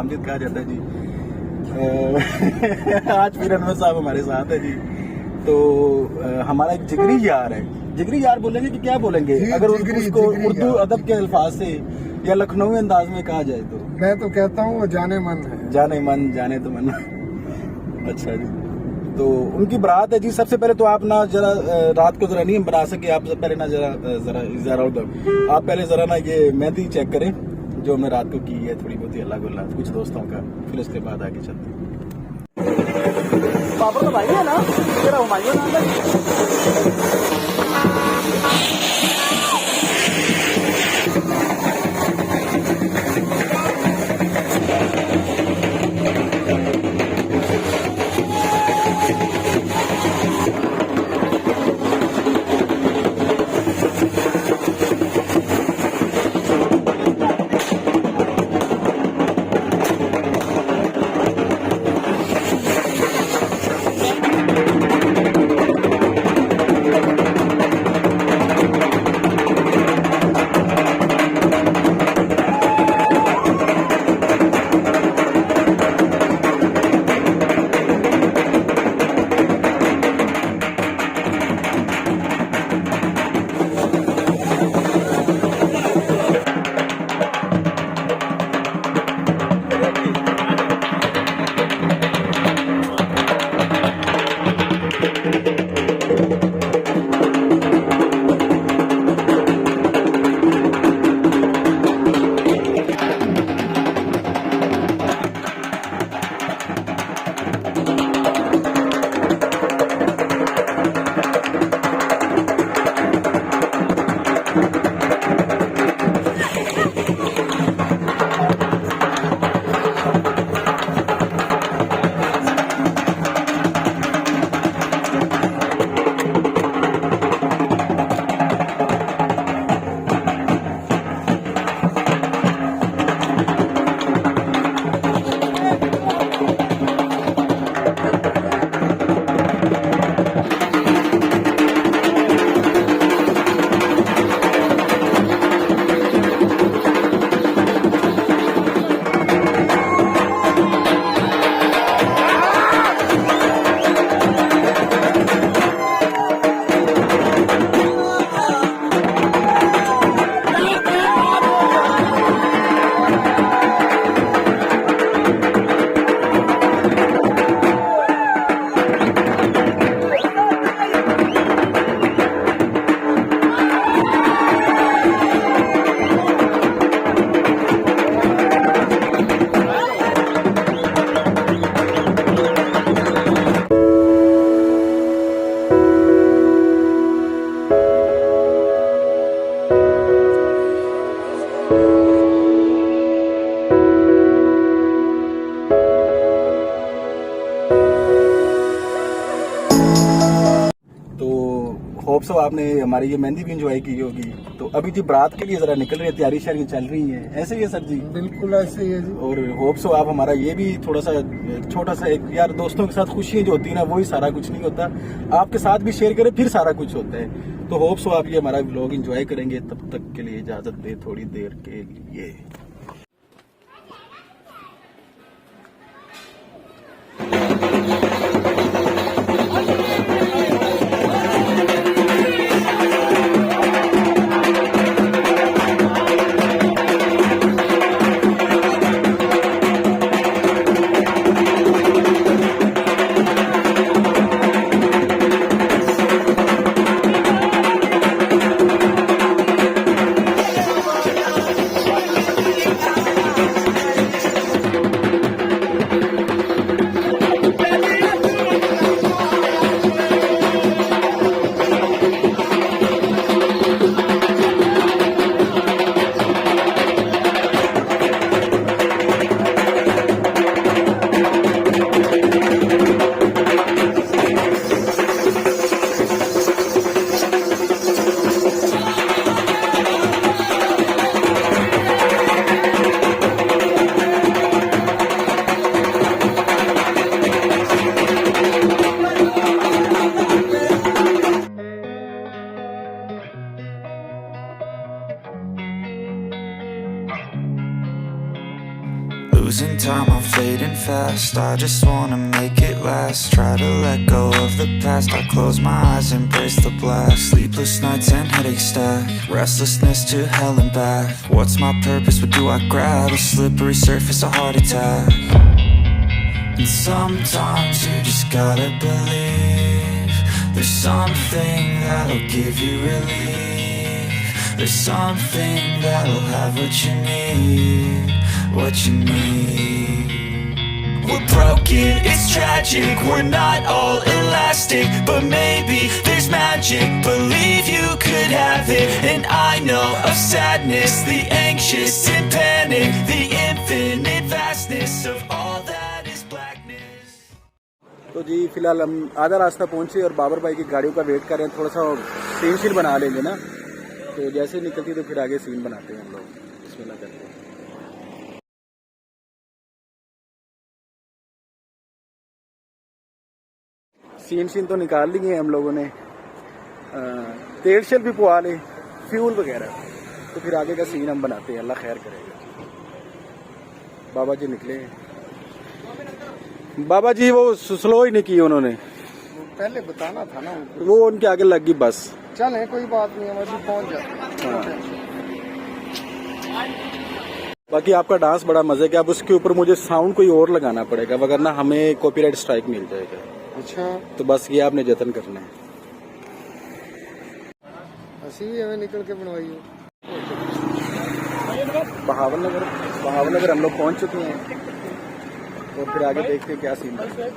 नामजद कहा जाता है जी। आज फिर अनवर साहब हमारे साथ है जी। तो हमारा एक जिगरी यार है। जिगरी यार बोलेंगे कि क्या बोलेंगे अगर उसको उर्दू अदब के अल्फाज से या लखनऊ अंदाज में कहा जाए तो? मैं तो कहता हूँ वो जाने मन है। जाने मन, जाने तो मन। अच्छा जी, तो उनकी बारात है जी। सबसे पहले तो आप ना जरा रात को जरा नहीं बना सके, आप पहले ना जरा उधर आप पहले जरा ना ये मेहंदी चेक करें जो हमने रात को की है, थोड़ी बहुत अल्लाह गुल्ला कुछ दोस्तों का, फिर उसके बाद आगे चलते हैं। पापड़ तो भाई है ना, तेरा हुमायूं नाम है। होप सो आपने हमारी ये मेहंदी भी एंजॉय की होगी। तो अभी जी बारात के लिए जरा निकल रही है, तैयारी शायरी चल रही है, ऐसे ही है सर जी? बिल्कुल ऐसे ही है जी। और होप सो आप हमारा ये भी थोड़ा सा छोटा सा एक यार दोस्तों के साथ खुशियां जो होती है ना, वही सारा कुछ नहीं होता, आपके साथ भी शेयर करें फिर सारा कुछ होता है। तो होप सो आप ये हमारा व्लॉग एंजॉय करेंगे। तब तक के लिए इजाजत दे थोड़ी देर के लिए। fading fast. I just wanna make it last. Try to let go of the past. I close my eyes, embrace the blast. Sleepless nights and headaches stack. Restlessness to hell and back. What's my purpose? What do I grab? A slippery surface, a heart attack. And sometimes you just gotta believe there's something that'll give you relief. There's something that'll have what you need, what you need. We're broken, it's tragic, we're not all elastic, but maybe there's magic. Believe you could have it, and I know of sadness, the anxious and panic, the infinite vastness of all that is blackness. तो जी फिलहाल हम आधा रास्ता पहुंचे और बाबर भाई की गाड़ियों का वेट कर रहे हैं। थोड़ा सा सीन शीन बना लेंगे ना, तो जैसे ही निकलती तो फिर आगे सीन बनाते हैं हम लोग। बिस्मिल्लाह करते हैं। सीन शीन तो निकाल लिए हम लोगों ने, तेल शेल भी पुआ ले, फ्यूल वगैरह, तो फिर आगे का सीन हम बनाते हैं। अल्लाह खैर करेगा। बाबा जी निकले। बाबा जी वो स्लो ही नहीं की उन्होंने, पहले बताना था ना, वो उनके आगे लग गई बस। चले कोई बात नहीं, हम अभी पहुंच जाते। बाकी आपका डांस बड़ा मजे का। अब उसके ऊपर मुझे साउंड कोई और लगाना पड़ेगा, वरना हमें कॉपीराइट स्ट्राइक मिल जाएगा। अच्छा, तो बस ये आपने जतन करना है। ऐसी भी हमें निकल के बनवाइए। बहावल नगर हम लोग पहुंच चुके हैं, और फिर आगे देखते हैं क्या सीन है।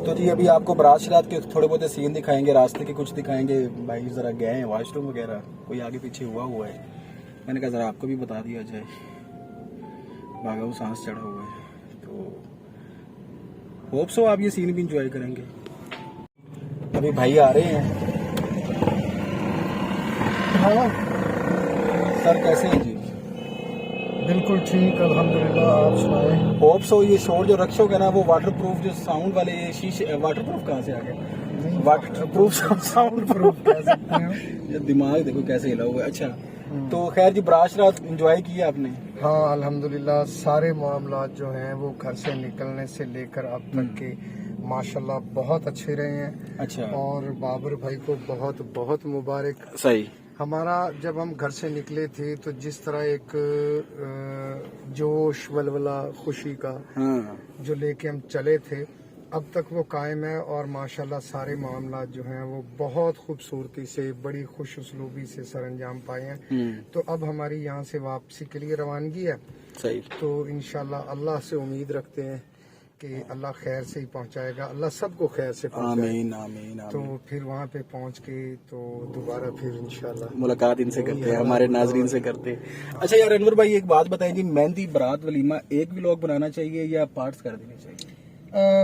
तो जी अभी आपको बारात शरात के थोड़े बहुत सीन दिखाएंगे, रास्ते के कुछ दिखाएंगे। भाई ज़रा गए हैं वॉशरूम वगैरह, कोई आगे पीछे हुआ है। मैंने कहा ज़रा आपको भी बता दिया जाए, भागा वो सांस चढ़ा हुआ है। तो होप सो आप ये सीन भी इंजॉय करेंगे। अभी भाई आ रहे हैं। हाँ सर कैसे हैं जी? बिल्कुल ठीक, अल्हम्दुलिल्लाह। आप सुनाए? होप सो ये शोर जो रखोगे ना, वो वाटर प्रूफ जो साउंड वाले ये शीशे, वाटर प्रूफ कहाँ से आ गए? वाटर प्रूफ साउंड प्रूफ कह सकते हैं। ये दिमाग देखो कैसे हिला हुआ है। अच्छा, तो खैर जी बारात रात एंजॉय की है आपने? हाँ अल्हम्दुलिल्लाह, सारे मामलात जो हैं वो घर से निकलने से लेकर अब तक के माशाल्लाह बहुत अच्छे रहे हैं। अच्छा, और बाबर भाई को बहुत बहुत मुबारक। सही। हमारा जब हम घर से निकले थे तो जिस तरह एक जोश वलवला खुशी का जो लेके हम चले थे, अब तक वो कायम है और माशाल्लाह सारे मामला जो हैं वो बहुत खूबसूरती से बड़ी खुश उसलूबी से सरअंजाम पाए हैं। तो अब हमारी यहाँ से वापसी के लिए रवानगी है। सही। तो इंशाल्लाह अल्लाह से उम्मीद रखते हैं कि अल्लाह खैर से ही पहुँचाएगा, अल्लाह सबको खैर से पहुँचाएगा। आमीन आमीन तो आमीन। फिर वहाँ पे पहुँच के तो दोबारा फिर इंशाल्लाह मुलाकात इनसे करते हैं, हमारे नाजरीन से करते हैं। अच्छा यार अनवर भाई एक बात बताएं जी, मेहंदी बारात वलीमा एक व्लॉग बनाना चाहिए या पार्ट्स कर देने चाहिए?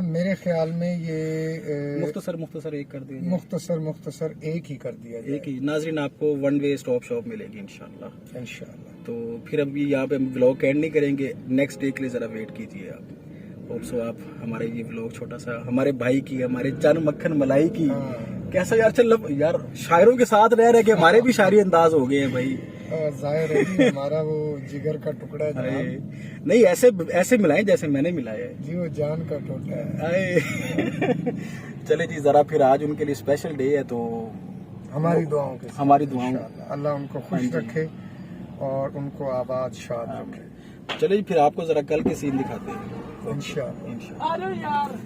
मेरे ख्याल में ये मुख्तसर एक कर दिया, मुख्तसर एक ही कर दिया जाए। एक ही। नाजरीन आपको वन वे स्टॉप शॉप मिलेगी इंशाल्लाह। इंशाल्लाह। तो फिर अभी यहाँ पे हम व्लॉग एंड नहीं करेंगे, नेक्स्ट डे के लिए जरा वेट कीजिए आप। होप सो आप हमारे ये व्लॉग छोटा सा हमारे भाई की, हमारे चन मक्खन मलाई की कैसा यार चल यार शायरों के साथ रह रहे के हमारे भी शायरी अंदाज हो गए हैं भाई। जाहिर है कि हमारा वो जिगर का टुकड़ा है अरे जनाब। नहीं ऐसे मिलाएं जैसे मैंने मिलाया है जी, वो जान का टोटा है। आए। चले जी जरा फिर आज उनके लिए स्पेशल डे है तो हमारी दुआओं के साथ हमारी दुआओं इंशाअल्लाह अल्लाह उनको खुश रखे और उनको आबाद शाद रखे। चले जी फिर आपको जरा कल के सीन दिखाते हैं इंशाअल्लाह। इंशाल्लाह।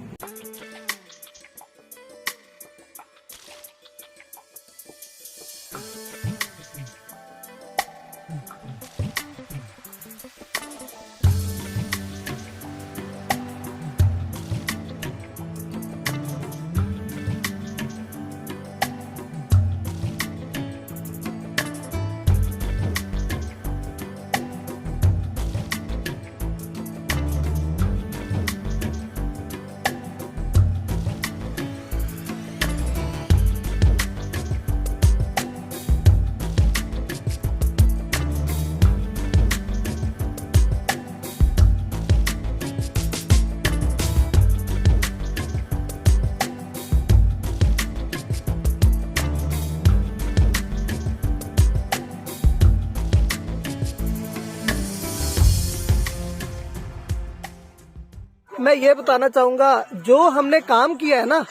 मैं ये बताना चाहूंगा जो हमने काम किया है ना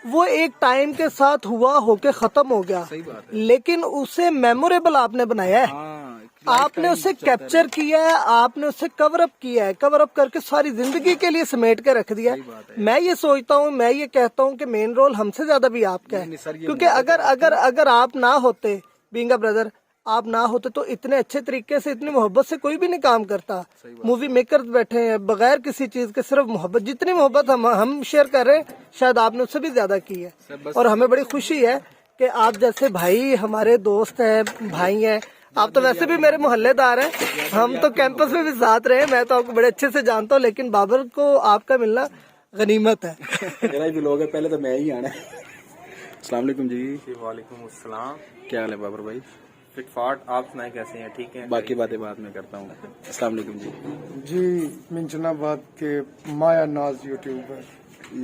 वो एक टाइम के साथ हुआ होके खत्म हो गया, सही बात है। लेकिन उसे मेमोरेबल आपने बनाया है। हाँ, आपने उसे कैप्चर किया है, आपने उसे कवर अप किया है, कवर अप करके सारी जिंदगी के लिए समेट के रख दिया है। मैं ये सोचता हूँ, मैं ये कहता हूँ कि मेन रोल हमसे ज्यादा भी आपका है, क्योंकि अगर आप ना होते बीइंग अ ब्रदर, आप ना होते तो इतने अच्छे तरीके से इतनी मोहब्बत से कोई भी नहीं काम करता। मूवी मेकर्स बैठे हैं बगैर किसी चीज के, सिर्फ मोहब्बत, जितनी मोहब्बत हम शेयर कर रहे हैं शायद आपने उससे भी ज्यादा की है। और हमें बड़ी खुशी है कि आप जैसे भाई हमारे दोस्त हैं, भाई हैं। आप तो वैसे भी मेरे मोहल्लेदार हैं, हम तो कैंपस में भी साथ रहे, मैं तो आपको बड़े अच्छे से जानता हूँ, लेकिन बाबर को आपका मिलना गनीमत है। मेरा भी लोग है, पहले तो मैं ही आना है। अस्सलाम वालेकुम जी। वालेकुम अस्सलाम। क्या हाल है बाबर भाई? फिटफाट, आप सुनाए कैसे हैं? ठीक हैं? बाकी बातें बाद में करता हूँ। अस्सलाम वालेकुम जी। जी मिंजनाबाद के माया नाज यूट्यूबर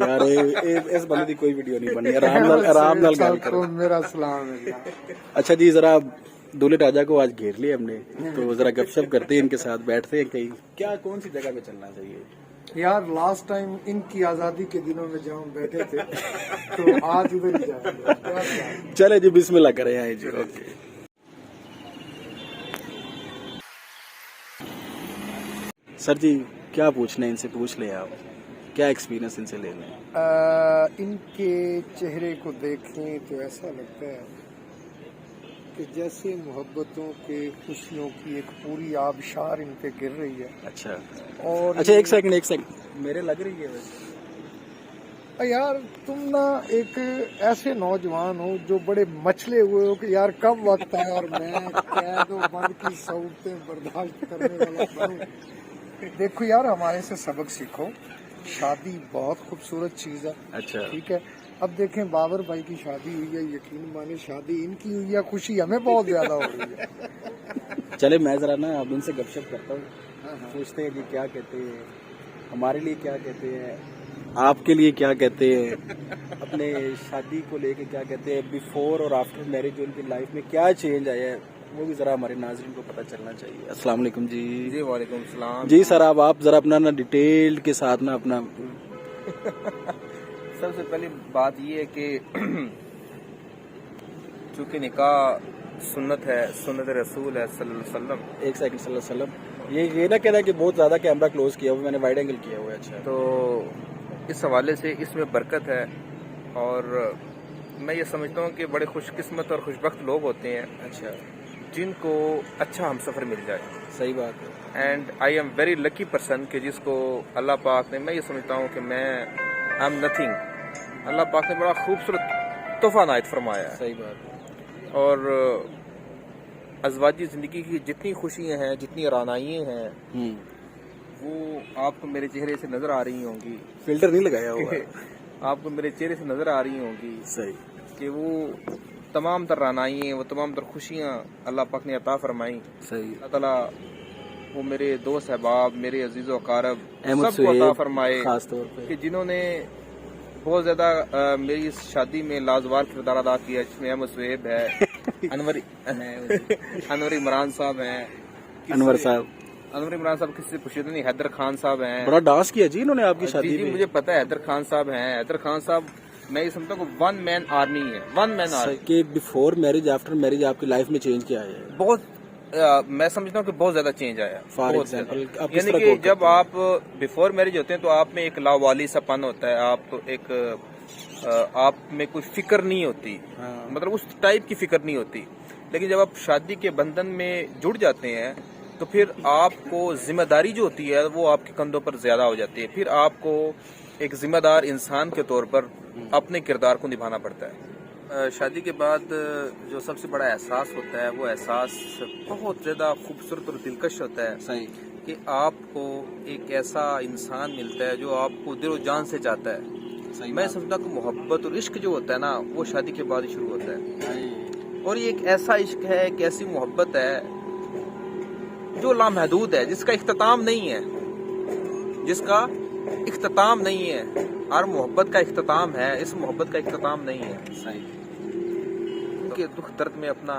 यार इस बंदे की कोई वीडियो नहीं बनी, आराम नाल गल करो। मेरा सलाम है। अच्छा जी जरा दूल्हे राजा को आज घेर लिया हमने, तो जरा गपशप करते हैं, इनके साथ बैठते हैं कहीं, क्या कौन सी जगह पे चलना चाहिए? यार लास्ट टाइम इनकी आजादी के दिनों में जब हम बैठे थे तो आज उधर ही जाएंगे। चले जी बिस्मिल्लाह करें। आए जी। ओके सर जी क्या पूछना है इनसे पूछ ले आप, क्या एक्सपीरियंस इनसे ले लें? इनके चेहरे को देखें तो ऐसा लगता है कि जैसे मोहब्बतों के खुशियों की एक पूरी आबशार इन पे गिर रही है। अच्छा और अच्छा एक सेकंड मेरे लग रही है वैसे। यार तुम ना एक ऐसे नौजवान हो जो बड़े मचले हुए हो कि यार कब वक्त है और मैं कैद व बंद की सऊलतें बर्दाश्त करने वाला बनूं। देखो यार हमारे से सबक सीखो, शादी बहुत खूबसूरत चीज है। अच्छा ठीक है, अब देखें बाबर भाई की शादी हुई है, यकीन माने शादी इनकी हुई है, खुशी हमें बहुत ज्यादा हो रही है। चले मैं जरा ना अब इनसे गपशप करता हूँ, पूछते हैं कि क्या कहते हैं, हमारे लिए क्या कहते हैं, आपके लिए क्या कहते हैं, अपने शादी को लेके क्या कहते हैं, बिफोर और आफ्टर मैरिज उनकी लाइफ में क्या चेंज आया है, वो भी जरा हमारे नाज़रीन को पता चलना चाहिए। अस्सलाम वालेकुम जी। जी वालेकुम सलाम। जी सर आप जरा अपना ना डिटेल के साथ ना अपना सबसे पहली बात ये है कि चूंकि निकाह सुन्नत है, सुन्नत रसूल है सल्लल्लाहु अलैहि वसल्लम। एक सेकंड सल्लल्लाहु अलैहि वसल्लम, ये ना कहना कि बहुत ज्यादा कैमरा क्लोज किया हुआ, मैंने वाइड एंगल किया हुआ है। अच्छा तो इस हवाले से इसमें बरकत है और मैं ये समझता हूँ कि बड़े खुशकिस्मत और खुशबख्त लोग होते हैं अच्छा, जिनको अच्छा हमसफ़र मिल जाए। सही बात है। And I am very lucky person कि जिसको अल्लाह पाक ने, मैं ये समझता हूँ कि मैं आई एम नथिंग, अल्लाह पाक ने बड़ा खूबसूरत तोहफा नायत फरमाया है। सही बात है। और अज़वाजी ज़िंदगी की जितनी खुशियाँ हैं, जितनी रानाइयाँ हैं, वो आपको मेरे चेहरे से नज़र आ रही होंगी। फिल्टर नहीं लगाया हुआ है। आपको मेरे चेहरे से नज़र आ रही होंगी सही। कि वो तमाम तर रानाइयाँ, वो तमाम तर खुशियाँ अल्लाह पाक ने अता फरमाई। सही। अल्लाह ताला वो मेरे दोस्त अहबाब, मेरे अजीज़ व अकारब अहमद सबको अता सुहेब फरमाए खास तौर पे कि जिन्होंने बहुत ज़्यादा मेरी इस शादी में लाजवाब किरदार अदा किया, जिसमें अहमद सुहेब है, अनवर इमरान साहब हैं, अनवर साहब, अनवर इमरान साहब किसी से पूछे नहीं, हैदर खान साहब हैं। बड़ा डांस किया जी इन्होंने आपकी शादी जी में। मुझे पता है, हैदर खान साहब हैं। हैदर खान साहब मैं ये समझता हूँ वन मैन आर्मी है, वन मैन आर्मी। कि बिफोर मैरिज आफ्टर मैरिज आपकी लाइफ में चेंज क्या है? बहुत मैं समझता हूँ कि बहुत ज्यादा चेंज आया। फॉर बहुत एग्जांपल ज्यादा। आप किस यानी तरह कि को जब आप बिफोर मैरिज होते हैं तो आप में एक लावाली सपन होता है, आप एक आप में कोई फिक्र नहीं होती, हाँ। मतलब उस टाइप की फिक्र नहीं होती। लेकिन जब आप शादी के बंधन में जुड़ जाते हैं तो फिर आपको जिम्मेदारी जो होती है वो आपके कंधों पर ज्यादा हो जाती है। फिर आपको एक जिम्मेदार इंसान के तौर पर अपने किरदार को निभाना पड़ता है। शादी के बाद जो सबसे बड़ा एहसास होता है वो एहसास बहुत ज़्यादा खूबसूरत और दिलकश होता है। सही। कि आपको एक ऐसा इंसान मिलता है जो आपको दिलो जान से चाहता है। सही। मैं समझता हूँ कि मोहब्बत और इश्क जो होता है ना वो शादी के बाद ही शुरू होता है। और ये एक ऐसा इश्क है, एक ऐसी मोहब्बत है जो लामहदूद है, जिसका इख्तिताम नहीं है, जिसका इख्तिताम नहीं है। हर मोहब्बत का इख्तिताम है, इस मोहब्बत का इख्तिताम नहीं है। सही। उनके दुख दर्द में अपना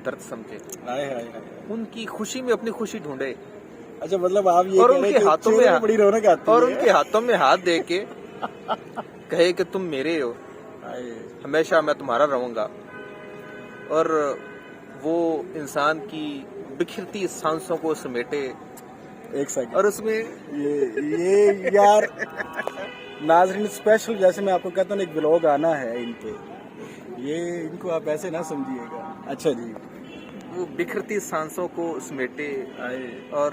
दर्द समझे, हाय हाय हाय। उनकी खुशी में अपनी खुशी ढूंढे। अच्छा, मतलब आप ये और कह रहे उनके हैं कि हाथों चेहरे में बड़ी रौनक आती और है। उनके हाथों में हाथ दे के कहे कि तुम मेरे हो, हाय। हमेशा मैं तुम्हारा रहूंगा। और वो इंसान की बिखरती सांसों को समेटे एक सेकंड। और उसमें ये यार नाजरीन स्पेशल, जैसे मैं आपको कहता हूँ एक व्लॉग आना है इनके, ये इनको आप ऐसे ना समझिएगा। अच्छा जी। वो बिखरती सांसों को समेटे और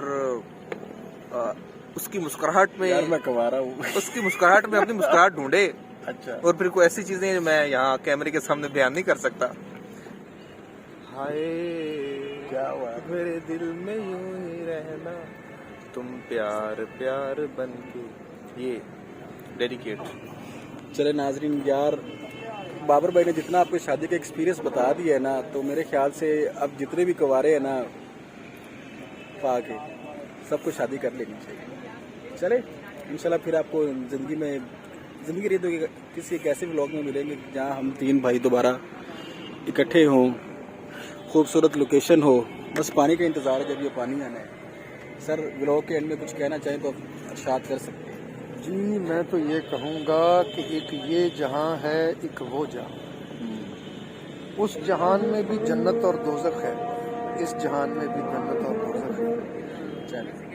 उसकी मुस्कुराहट में, यार मैं कवारा हूँ। उसकी मुस्कुराहट में अपनी मुस्कुराहट ढूंढे। अच्छा। और फिर कोई ऐसी चीजें मैं यहाँ कैमरे के सामने बयान नहीं कर सकता। हाय क्या हुआ? मेरे दिल में यूं ही रहना, तुम प्यार प्यार बन के, ये डेडिकेट। चले नाजरीन, यार बाबर भाई ने जितना आपको शादी का एक्सपीरियंस बता दिया है ना, तो मेरे ख्याल से अब जितने भी कुंवारे हैं ना पाके सबको शादी कर लेनी चाहिए। चले इंशाल्लाह फिर आपको ज़िंदगी रही तो किसी एक ऐसे व्लॉग में मिलेंगे जहाँ हम तीन भाई दोबारा इकट्ठे हों, खूबसूरत लोकेशन हो। बस पानी का इंतज़ार है, जब ये पानी आना है। सर व्लॉग के एंड में कुछ कहना चाहें तो आप इरशाद कर सकते हैं। जी मैं तो ये कहूँगा कि एक ये जहां है, एक वो जहां। उस जहान में भी जन्नत और दोज़ख है, इस जहान में भी जन्नत और दोज़ख है। चलिए।